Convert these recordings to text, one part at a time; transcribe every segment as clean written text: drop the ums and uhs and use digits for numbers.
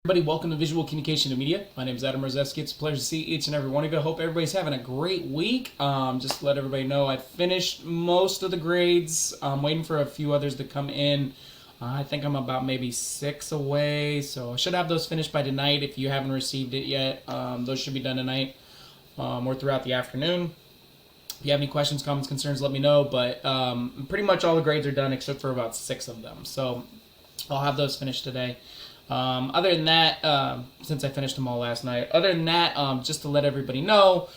Everybody, welcome to Visual Communication and Media. My name is Adam Rozeski. It's a pleasure to see each and every one of you. I hope everybody's having a great week. Just to let everybody know, I finished most of the grades. I'm waiting for a few others to come in. I think I'm about maybe 6 away, so I should have those finished by tonight. If you haven't received it yet, those should be done tonight or throughout the afternoon. If you have any questions, comments, concerns, let me know. But pretty much all the grades are done except for about 6 of them. So I'll have those finished today. Other than that, since I finished them all last night, other than that, just to let everybody know,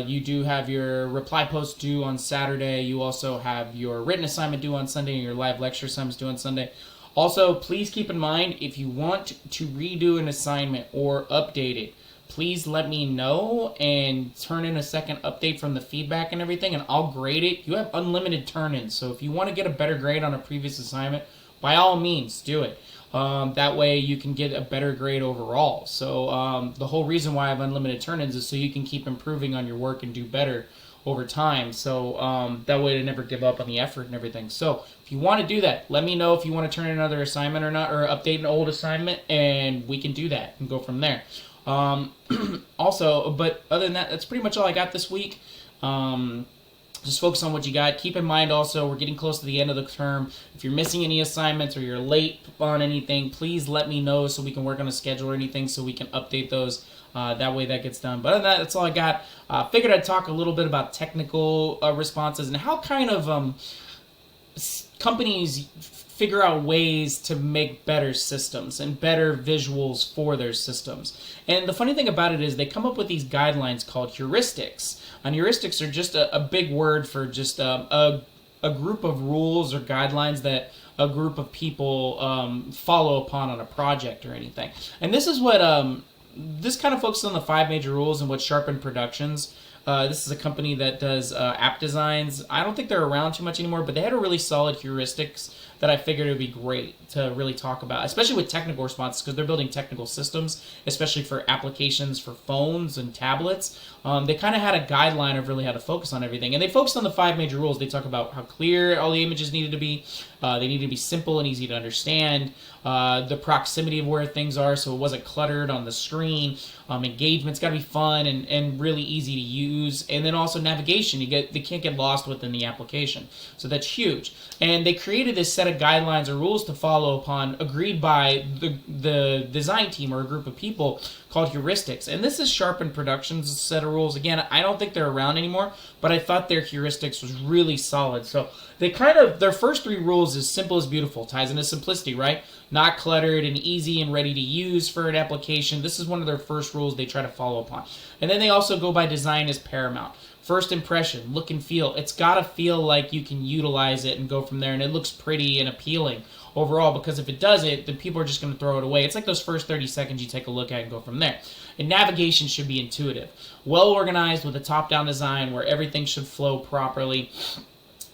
you do have your reply post due on Saturday. You also have your written assignment due on Sunday and your live lecture assignments due on Sunday. Also, please keep in mind, if you want to redo an assignment or update it, please let me know and turn in a second update from the feedback and everything, and I'll grade it. You have unlimited turn-ins, so if you want to get a better grade on a previous assignment, by all means, do it. That way you can get a better grade overall. So the whole reason why I have unlimited turn-ins is so you can keep improving on your work and do better over time. So that way to never give up on the effort and everything. So if you want to do that, let me know if you want to turn in another assignment or not, or update an old assignment, and we can do that and go from there. Also, but other than that, that's pretty much all I got this week. Just focus on what you got. Keep in mind also, we're getting close to the end of the term. If you're missing any assignments or you're late on anything, please let me know so we can work on a schedule or anything so we can update those. That way that gets done. But other than that, that's all I got. Figured I'd talk a little bit about technical responses and how kind of companies figure out ways to make better systems and better visuals for their systems. And the funny thing about it is they come up with these guidelines called heuristics. And heuristics are just a big word for just a group of rules or guidelines that a group of people follow upon on a project or anything. And this is what this kind of focuses on the 5 major rules and what Sharpen Productions. This is a company that does app designs. I don't think they're around too much anymore, but they had a really solid heuristics that I figured it would be great to really talk about, especially with technical responses, because they're building technical systems, especially for applications for phones and tablets. They kind of had a guideline of really how to focus on everything, and they focused on the 5 major rules. They talk about how clear all the images needed to be. They needed to be simple and easy to understand. The proximity of where things are, so it wasn't cluttered on the screen. Engagement's got to be fun and really easy to use, and then also navigation. They can't get lost within the application, so that's huge. And they created this set of guidelines or rules to follow upon, agreed by the design team or a group of people, called heuristics. And this is Sharpen Productions' set of rules. Again, I don't think they're around anymore, but I thought their heuristics was really solid. So they their first 3 rules is simple as beautiful, ties into simplicity, right? Not cluttered and easy and ready to use for an application. This is one of their first rules they try to follow upon. And then they also go by design as paramount. First impression, look and feel. It's got to feel like you can utilize it and go from there, and it looks pretty and appealing overall, because if it doesn't, then people are just going to throw it away. It's like those first 30 seconds you take a look at and go from there. And navigation should be intuitive. Well organized with a top-down design where everything should flow properly.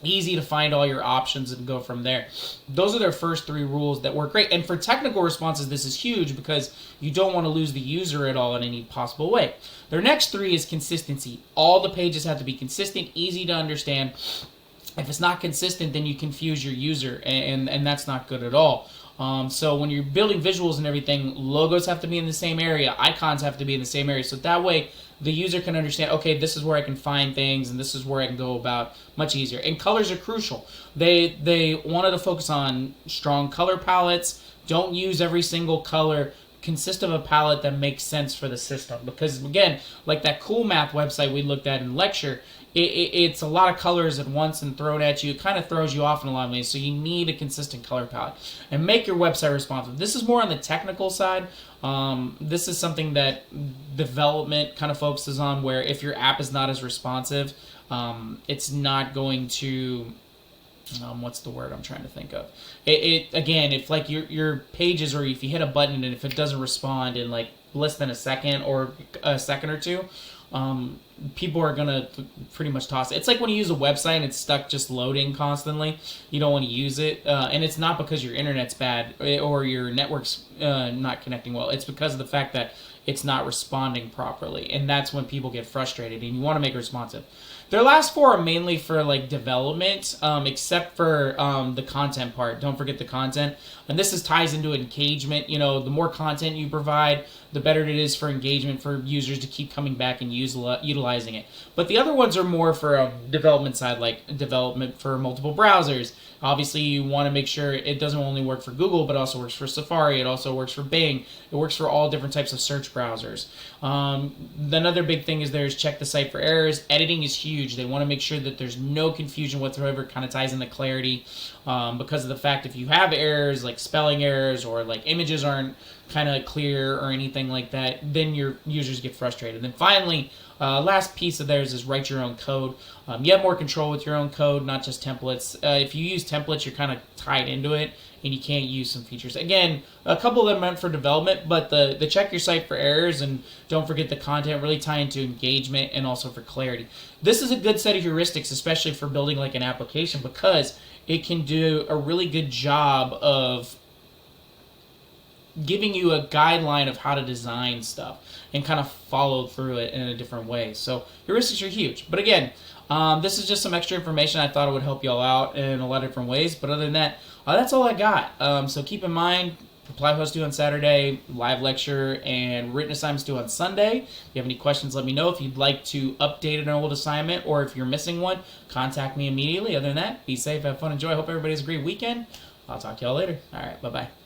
Easy to find all your options and go from there. Those are their first 3 rules that work great. And for technical responses, this is huge because you don't want to lose the user at all in any possible way. Their next 3 is consistency. All the pages have to be consistent, easy to understand. If it's not consistent, then you confuse your user, and that's not good at all. So when you're building visuals and everything, logos have to be in the same area, icons have to be in the same area, so that way the user can understand, okay, this is where I can find things, and this is where I can go about much easier. And colors are crucial. They wanted to focus on strong color palettes. Don't use every single color. Consist of a palette that makes sense for the system. Because, again, like that Cool Math website we looked at in lecture, it's a lot of colors at once and thrown at you. It kind of throws you off in a lot of ways, so you need a consistent color palette. And make your website responsive. This is more on the technical side. This is something that development kind of focuses on, where if your app is not as responsive, it's not going to... what's the word I'm trying to think of? Again, if like your pages, or if you hit a button and if it doesn't respond in like less than a second or a second or two, people are gonna pretty much toss it. It's like when you use a website and it's stuck just loading constantly. You don't want to use it, and it's not because your internet's bad or your network's not connecting well. It's because of the fact that it's not responding properly, and that's when people get frustrated. And you want to make it responsive. Their last four are mainly for like development, except for the content part. Don't forget the content, and this ties into engagement. You know, the more content you provide, the better it is for engagement for users to keep coming back and utilizing it. But the other ones are more for a development side, like development for multiple browsers. Obviously, you want to make sure it doesn't only work for Google, but also works for Safari. It also works for Bing. It works for all different types of search browsers. Another big thing is there's check the site for errors. Editing is huge. They want to make sure that there's no confusion whatsoever. Kind of ties into clarity because of the fact if you have errors like spelling errors or like images aren't kind of clear or anything like that, then your users get frustrated. And then finally, last piece of theirs is write your own code. You have more control with your own code, not just templates. If you use templates, you're kind of tied into it, and you can't use some features. Again, a couple of them meant for development, but the check your site for errors and don't forget the content really tie into engagement and also for clarity. This is a good set of heuristics, especially for building like an application, because it can do a really good job of giving you a guideline of how to design stuff and kind of follow through it in a different way. So heuristics are huge. But again, this is just some extra information. I thought it would help y'all out in a lot of different ways. But other than that, that's all I got. So keep in mind, Apply Host due on Saturday, live lecture, and written assignments due on Sunday. If you have any questions, let me know. If you'd like to update an old assignment or if you're missing one, contact me immediately. Other than that, be safe, have fun, enjoy. I hope everybody has a great weekend. I'll talk to y'all later. All right, bye-bye.